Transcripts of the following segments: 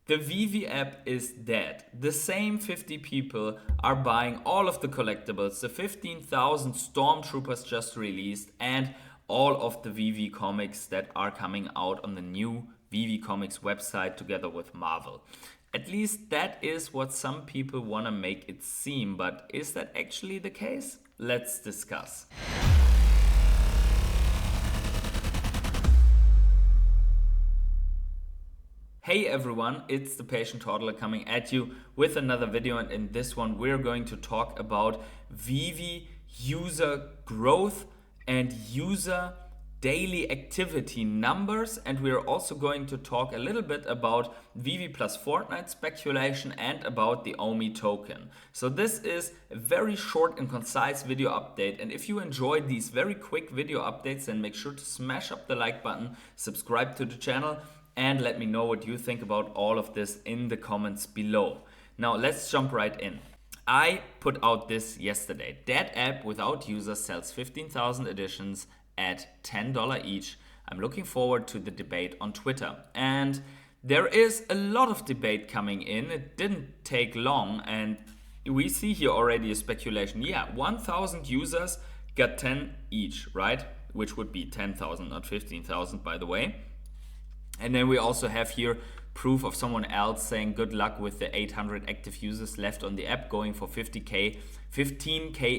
The VEVE app is dead. The same 50 people are buying all of the collectibles, the 15,000 Stormtroopers just released, and all of the VEVE comics that are coming out on the new VEVE Comics website together with Marvel. At least that is what some people want to make it seem, but is that actually the case? Let's discuss. Hey everyone, it's the Patient Toddler coming at you with another video, and in this one we're going to talk about VEVE user growth and user daily activity numbers, and we're also going to talk a little bit about VEVE plus Fortnite speculation and about the OMI token. So this is a very short and concise video update, and if you enjoyed these very quick video updates, then make sure to smash up the like button, subscribe to the channel, and let me know what you think about all of this in the comments below. Now let's jump right in. I put out this yesterday. That app without users sells 15,000 editions at $10 each. I'm looking forward to the debate on Twitter. And there is a lot of debate coming in. It didn't take long, and we see here already a speculation. Yeah, 1,000 users got 10 each, right? Which would be 10,000, not 15,000, by the way. And then we also have here proof of someone else saying good luck with the 800 active users left on the app, going for 15k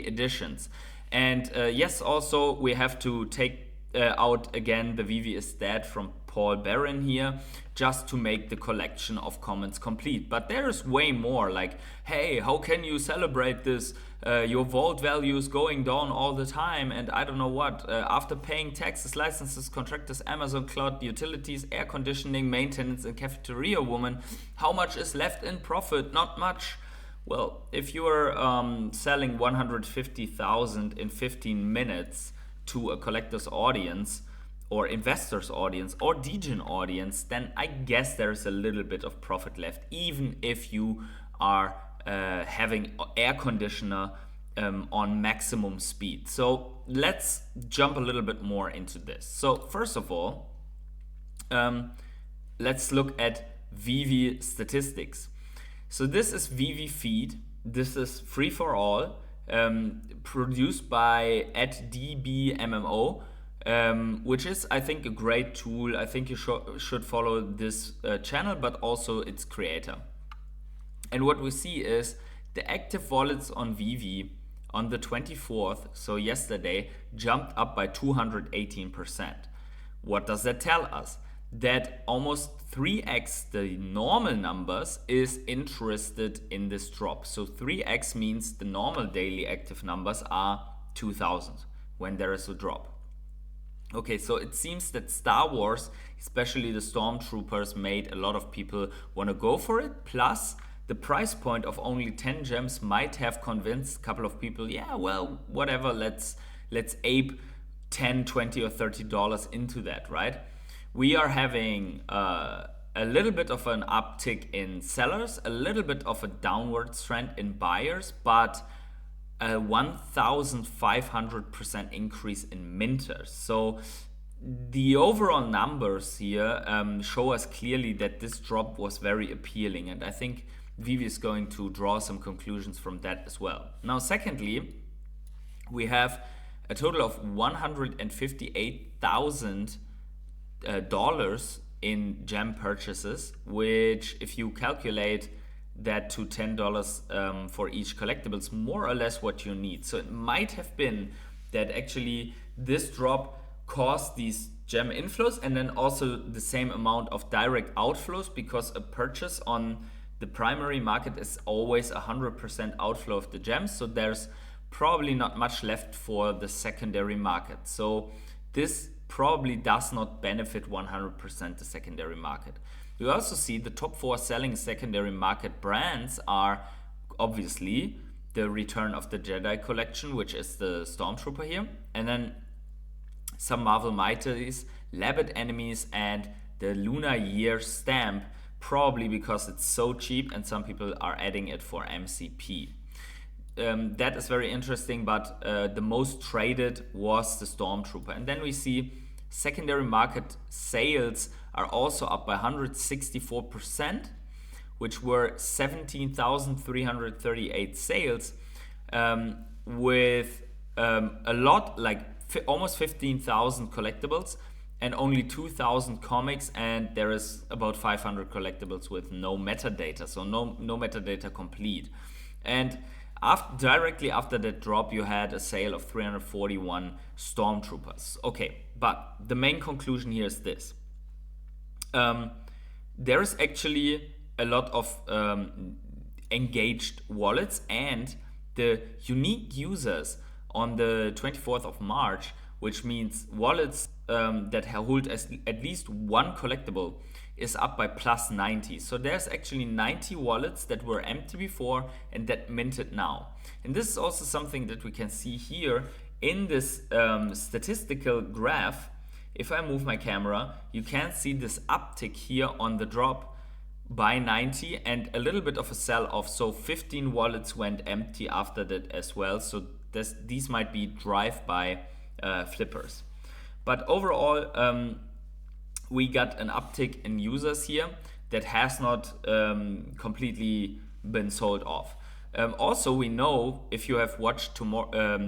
editions. And yes, also we have to take out again the VEVE is dead from Paul Barron here, just to make the collection of comments complete. But there is way more, like, hey, how can you celebrate this? Your vault value is going down all the time, and I don't know what. After paying taxes, licenses, contractors, Amazon Cloud, utilities, air conditioning, maintenance, and cafeteria woman, how much is left in profit? Not much. Well, if you are selling 150,000 in 15 minutes to a collector's audience, or investor's audience, or degen audience, then I guess there's a little bit of profit left, even if you are having air conditioner on maximum speed. So let's jump a little bit more into this. So first of all, let's look at VEVE Statistics. So this is VEVE Feed. This is free for all, produced by @dbmmo. Which is, I think, a great tool. I think you should follow this channel, but also its creator. And what we see is the active wallets on VEVE on the 24th, so yesterday, jumped up by 218%. What does that tell us? That almost 3x the normal numbers is interested in this drop. So 3x means the normal daily active numbers are 2,000 when there is a drop. Okay, so it seems that Star Wars, especially the Stormtroopers, made a lot of people want to go for it. Plus, the price point of only 10 gems might have convinced a couple of people, yeah, well, whatever, let's ape 10, 20 or $30 into that, right? We are having a little bit of an uptick in sellers, a little bit of a downward trend in buyers, but a 1,500% increase in minters. So the overall numbers here show us clearly that this drop was very appealing, and I think VEVE is going to draw some conclusions from that as well. Now, secondly, we have a total of $158,000 in gem purchases, which, if you calculate that to $10 for each collectibles, more or less what you need. So it might have been that actually this drop caused these gem inflows, and then also the same amount of direct outflows, because a purchase on the primary market is always 100% outflow of the gems. So there's probably not much left for the secondary market. So this probably does not benefit 100% the secondary market. We also see the top 4 selling secondary market brands are obviously the Return of the Jedi collection, which is the Stormtrooper here, and then some Marvel Mighties, Labbit Enemies, and the Lunar Year stamp, probably because it's so cheap and some people are adding it for MCP. That is very interesting, but the most traded was the Stormtrooper. And then we see secondary market sales are also up by 164%. which were 17,338 sales, with a lot, like almost 15,000 collectibles and only 2,000 comics, and there is about 500 collectibles with no metadata, so no metadata complete. And directly after that drop, you had a sale of 341 Stormtroopers. Okay, but the main conclusion here is this. There is actually a lot of engaged wallets, and the unique users on the 24th of March, which means wallets that hold at least one collectible, is up by plus 90. So there's actually 90 wallets that were empty before and that minted now. And this is also something that we can see here in this statistical graph. If I move my camera, you can see this uptick here on the drop by 90 and a little bit of a sell-off. So 15 wallets went empty after that as well. So these might be drive-by flippers. But overall, we got an uptick in users here that has not completely been sold off. Also, we know, if you have watched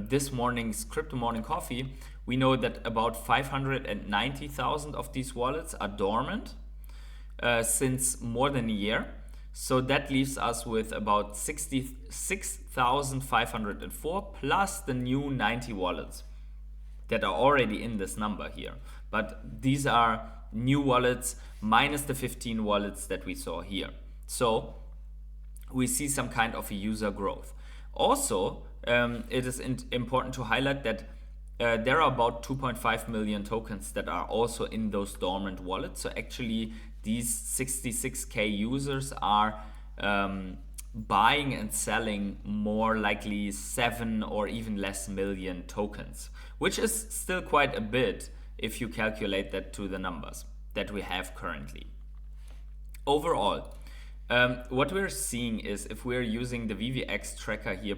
this morning's Crypto Morning Coffee, we know that about 590,000 of these wallets are dormant since more than a year. So that leaves us with about 66,504 plus the new 90 wallets that are already in this number here. But these are new wallets minus the 15 wallets that we saw here. So we see some kind of a user growth. Also, it is important to highlight that there are about 2.5 million tokens that are also in those dormant wallets. So actually these 66k users are buying and selling more likely 7 or even less million tokens, which is still quite a bit if you calculate that to the numbers that we have currently. Overall, what we're seeing is, if we're using the VEVE Tracker here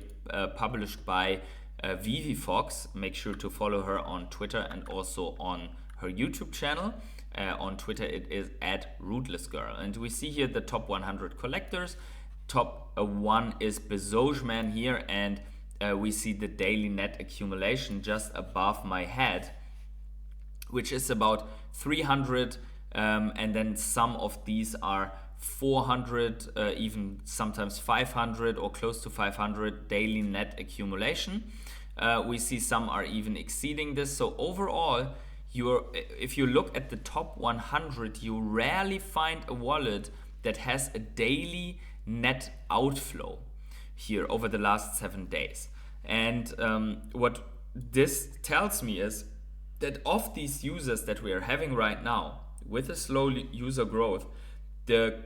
published by Vivi Fox, make sure to follow her on Twitter and also on her YouTube channel. On Twitter it is @rootlessgirl, and we see here the top 100 collectors. Top 1 is Bezojman here, and we see the daily net accumulation just above my head, which is about 300, and then some of these are 400, even sometimes 500 or close to 500 daily net accumulation. We see some are even exceeding this. So overall, if you look at the top 100, you rarely find a wallet that has a daily net outflow here over the last 7 days. And what this tells me is that of these users that we are having right now, with a slow user growth, the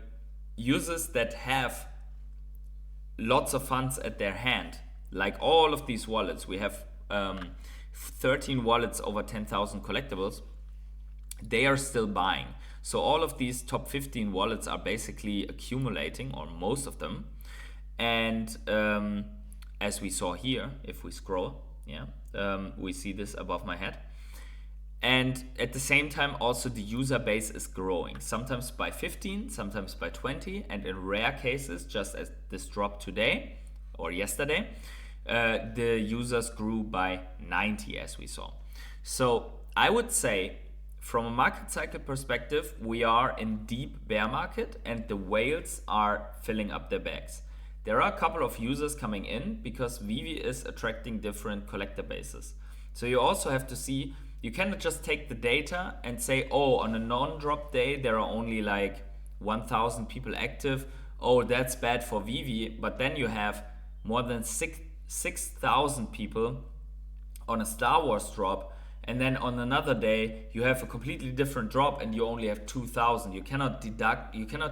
users that have lots of funds at their hand, like all of these wallets, we have 13 wallets over 10,000 collectibles, they are still buying. So all of these top 15 wallets are basically accumulating, or most of them. And as we saw here, if we scroll, we see this above my head. And at the same time, also the user base is growing, sometimes by 15, sometimes by 20, and in rare cases, just as this drop today or yesterday, the users grew by 90, as we saw. So I would say, from a market cycle perspective, we are in deep bear market and the whales are filling up their bags. There are a couple of users coming in because Vivi is attracting different collector bases. So you also have to see, you cannot just take the data and say, oh, on a non-drop day, there are only like 1,000 people active. Oh, that's bad for Vivi. But then you have more than 6,000 people on a Star Wars drop. And then on another day, you have a completely different drop and you only have 2,000. You cannot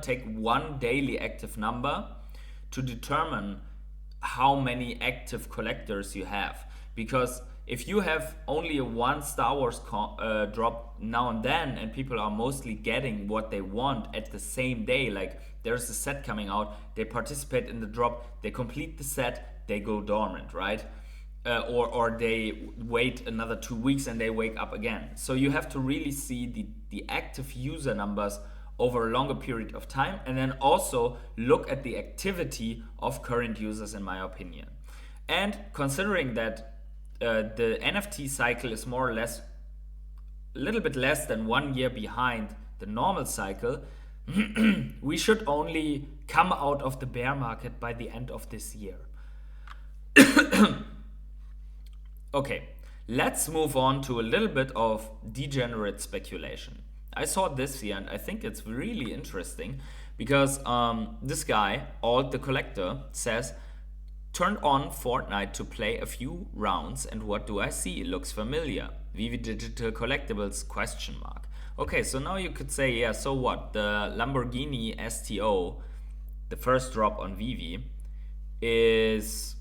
take one daily active number to determine how many active collectors you have. Because if you have only a one Star Wars drop now and then, and people are mostly getting what they want at the same day, like there's a set coming out, they participate in the drop, they complete the set, they go dormant, right? Or they wait another 2 weeks and they wake up again. So you have to really see the active user numbers over a longer period of time, and then also look at the activity of current users, in my opinion. And considering that the NFT cycle is more or less a little bit less than 1 year behind the normal cycle, we should only come out of the bear market by the end of this year. Okay, let's move on to a little bit of degenerate speculation. I saw this here and I think it's really interesting because this guy, Alt the Collector, says, turned on Fortnite to play a few rounds and what do I see? Looks familiar. VEVE Digital Collectibles question mark. Okay, so now you could say, yeah, so what? The Lamborghini STO, the first drop on VEVE, is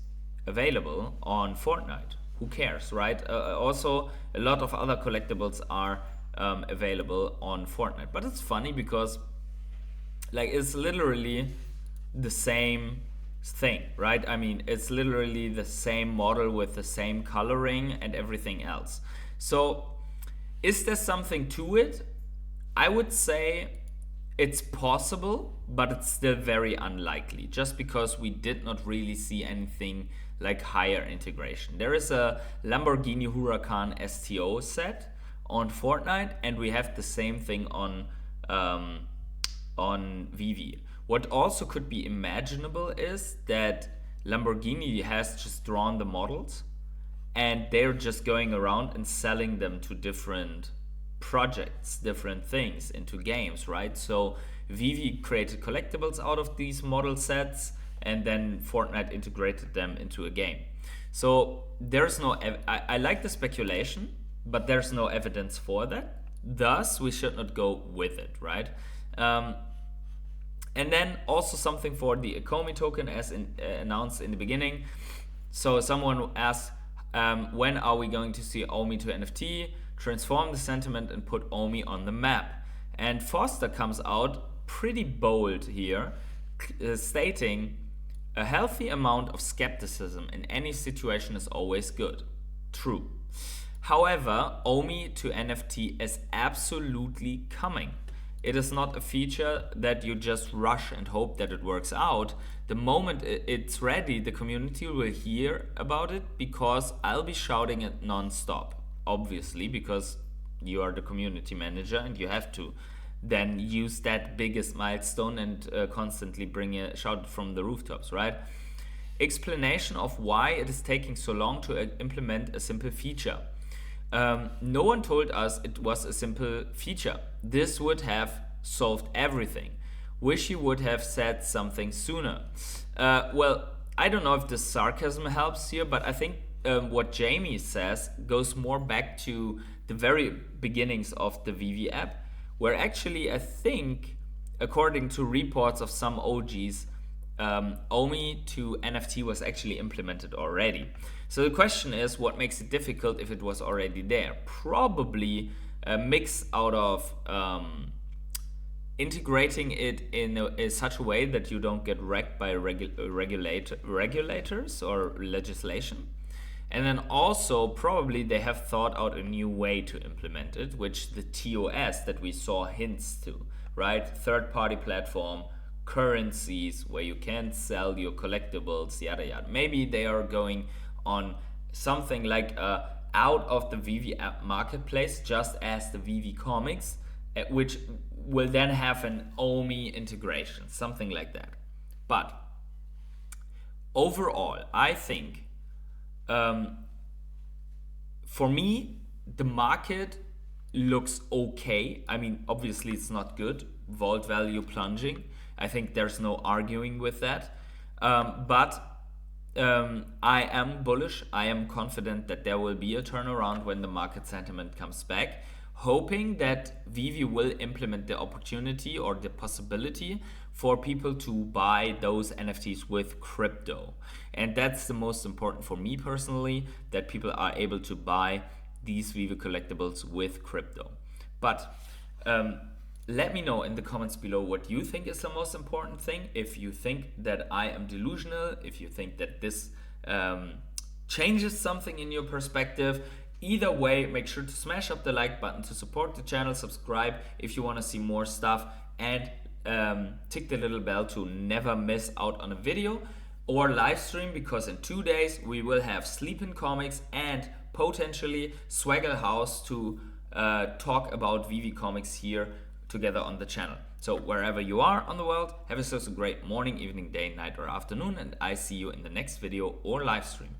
available on Fortnite. Who cares, right? Also, a lot of other collectibles are available on Fortnite. But it's funny because like it's literally the same thing, right? I mean, it's literally the same model with the same coloring and everything else. So is there something to it? I would say it's possible, but it's still very unlikely just because we did not really see anything like higher integration. There is a Lamborghini Huracan STO set on Fortnite and we have the same thing on VEVE. What also could be imaginable is that Lamborghini has just drawn the models and they're just going around and selling them to different projects, different things into games, right? So VEVE created collectibles out of these model sets and then Fortnite integrated them into a game. So there's no, I like the speculation, but there's no evidence for that. Thus, we should not go with it, right? And then also something for the ecomi token as announced in the beginning. So someone asked, when are we going to see OMI to NFT, transform the sentiment and put OMI on the map? And Foster comes out pretty bold here, stating, a healthy amount of skepticism in any situation is always good. True. However, OMI to NFT is absolutely coming. It is not a feature that you just rush and hope that it works out. The moment it's ready, the community will hear about it because I'll be shouting it non-stop. Obviously, because you are the community manager and you have to then use that biggest milestone and constantly shout it from the rooftops, right? Explanation of why it is taking so long to implement a simple feature. No one told us it was a simple feature. This would have solved everything. Wish you would have said something sooner. Well, I don't know if the sarcasm helps here, but I think what Jamie says goes more back to the very beginnings of the VEVE app, where actually I think, according to reports of some OGs, OMI to NFT was actually implemented already. So the question is, what makes it difficult if it was already there? Probably a mix out of integrating it in such a way that you don't get wrecked by regulators or legislation. And then also probably they have thought out a new way to implement it, which the TOS that we saw hints to, right? Third-party platform, currencies where you can sell your collectibles, yada yada. Maybe they are going on something like out of the VEVE app marketplace, just as the VEVE comics, which will then have an OMI integration, something like that. But overall, I think for me, the market looks okay. I mean, obviously it's not good. Vault value plunging. I think there's no arguing with that. But I am bullish. I am confident that there will be a turnaround when the market sentiment comes back. Hoping that VEVE will implement the opportunity or the possibility for people to buy those NFTs with crypto. And that's the most important for me personally, that people are able to buy these VEVE collectibles with crypto. But let me know in the comments below what you think is the most important thing. If you think that I am delusional, if you think that this changes something in your perspective. Either way, make sure to smash up the like button to support the channel, subscribe if you want to see more stuff, and tick the little bell to never miss out on a video or live stream, because in 2 days we will have Sleepin' Comics and potentially Swaggle House to talk about VEVE Comics here together on the channel. So wherever you are on the world, have yourselves a great morning, evening, day, night or afternoon, and I see you in the next video or live stream.